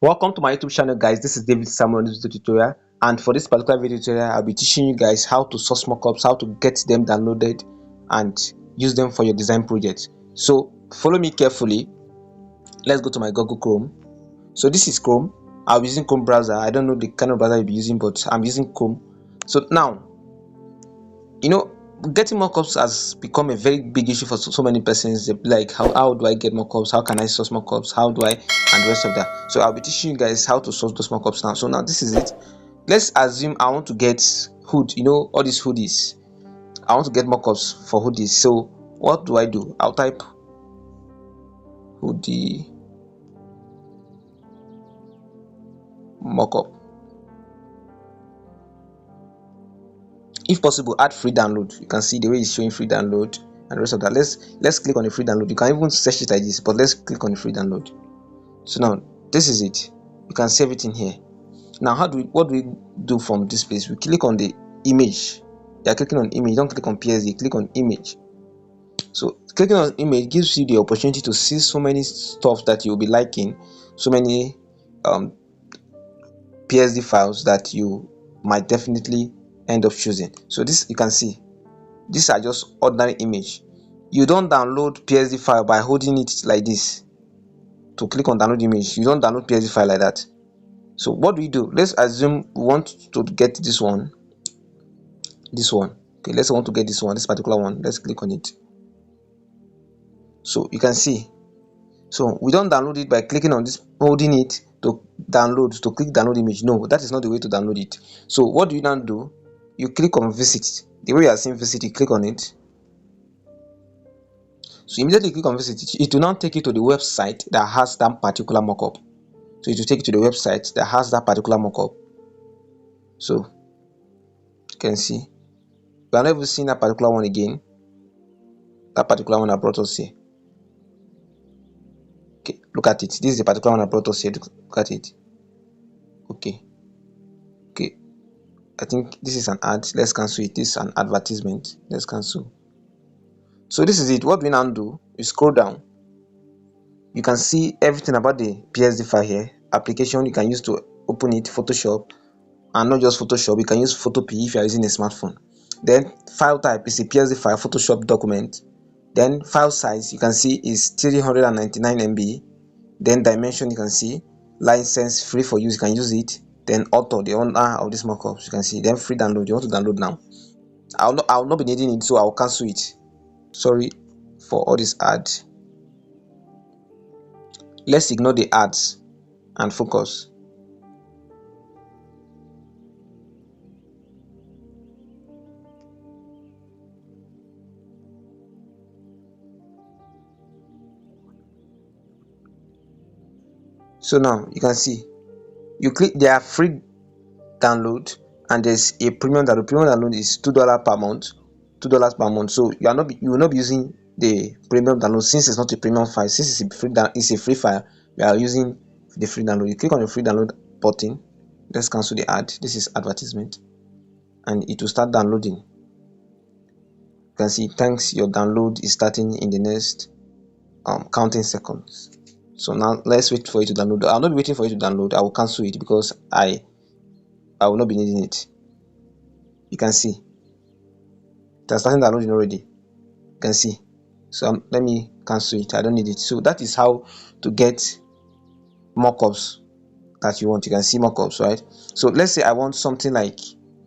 Welcome to my YouTube channel, guys. This is David Samuel, this video tutorial, and for this particular video tutorial I'll be teaching you guys how to source mockups, how to get them downloaded and use them for your design project. So follow me carefully. Let's go to my Google Chrome. So this is Chrome. I'll be using Chrome browser. I don't know the kind of browser you'll be using, but I'm using Chrome. So now, getting mockups has become a very big issue for so many persons. They be like, how do I get mockups? How can I source mockups? How do I, and the rest of that. So I'll be teaching you guys how to source those mockups now. So now this is it. Let's assume I want to get hood, all these hoodies. I want to get mockups for hoodies. So what do I do? I'll type hoodie mockup. If possible, add free download. You can see the way it's showing free download and the rest of that. Let's click on the free download. You can even search it like this, but let's click on the free download. So now this is it. You can see everything here. Now what do we do from this place? We click on the image. You are clicking on image, don't click on PSD, click on image. So clicking on image gives you the opportunity to see so many stuff that you'll be liking, so many PSD files that you might definitely end up choosing. So this, you can see these are just ordinary image. You don't download PSD file by holding it like this to click on download image. You don't download PSD file like that. So what do we do? Let's assume we want to get this one. Okay, let's want to get this one, this particular one. Let's click on it. So you can see, so we don't download it by clicking on this, holding it to download, to click download image. No, that is not the way to download it. So what do you now do? You click on visit. The way you are seeing visit, you click on it. So immediately click on visit, it will now take you to the website that has that particular mockup. So it will take you to the website that has that particular mockup. So you can see we are never seeing that particular one again. That particular one that brought us here. Okay, look at it. This is the particular one that brought us here. Look at it. Okay. I think this is an ad. Let's cancel it. This is an advertisement. Let's cancel. So this is it. What we now do, you scroll down. You can see everything about the PSD file here. Application you can use to open it, Photoshop, and not just Photoshop. You can use Photopea if you are using a smartphone. Then file type is a PSD file, Photoshop document. Then file size you can see is 399 MB. Then dimension you can see, license free for use, you can use it. Then author, the owner of this mockups, you can see. Then free download, you want to download now. I'll not be needing it, so I'll cancel it. Sorry for all this ad. Let's ignore the ads and focus. So now you can see, you click, there are free download and there's a premium download. Premium download is $2 per month, $2 per month. So you will not be using the premium download since it's not a premium file. Since it's a free file, we are using the free download. You click on the free download button. Let's cancel the ad. This is advertisement, and it will start downloading. You can see, thanks, your download is starting in the next counting seconds. So now let's wait for it to download. I'll not be waiting for it to download. I will cancel it because I will not be needing it. You can see it has started downloading already. You can see. So let me cancel it. I don't need it. So that is how to get mockups that you want. You can see mockups, right? So let's say I want something like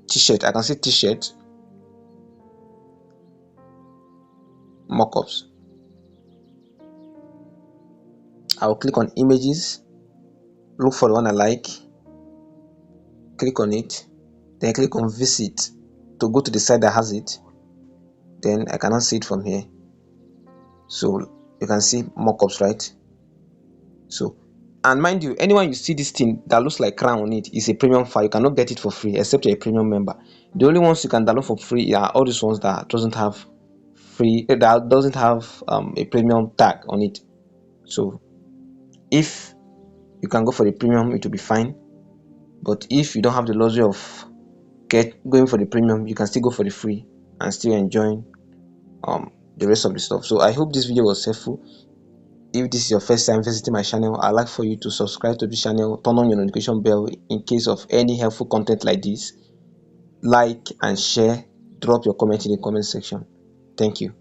t-shirt. I can say t-shirt mockups. I'll click on images, look for the one I like, click on it, then click on visit to go to the site that has it. Then I cannot see it from here. So you can see mockups, right? So, and mind you, anyone you see this thing that looks like crown on it is a premium file. You cannot get it for free except you're a premium member. The only ones you can download for free are all these ones that doesn't have a premium tag on it. So if you can go for the premium, it will be fine. But if you don't have the luxury of going for the premium, you can still go for the free and still enjoying the rest of the stuff. So I hope this video was helpful. If this is your first time visiting my channel, I'd like for you to subscribe to this channel, turn on your notification bell in case of any helpful content like this. Like and share. Drop your comment in the comment section. Thank you.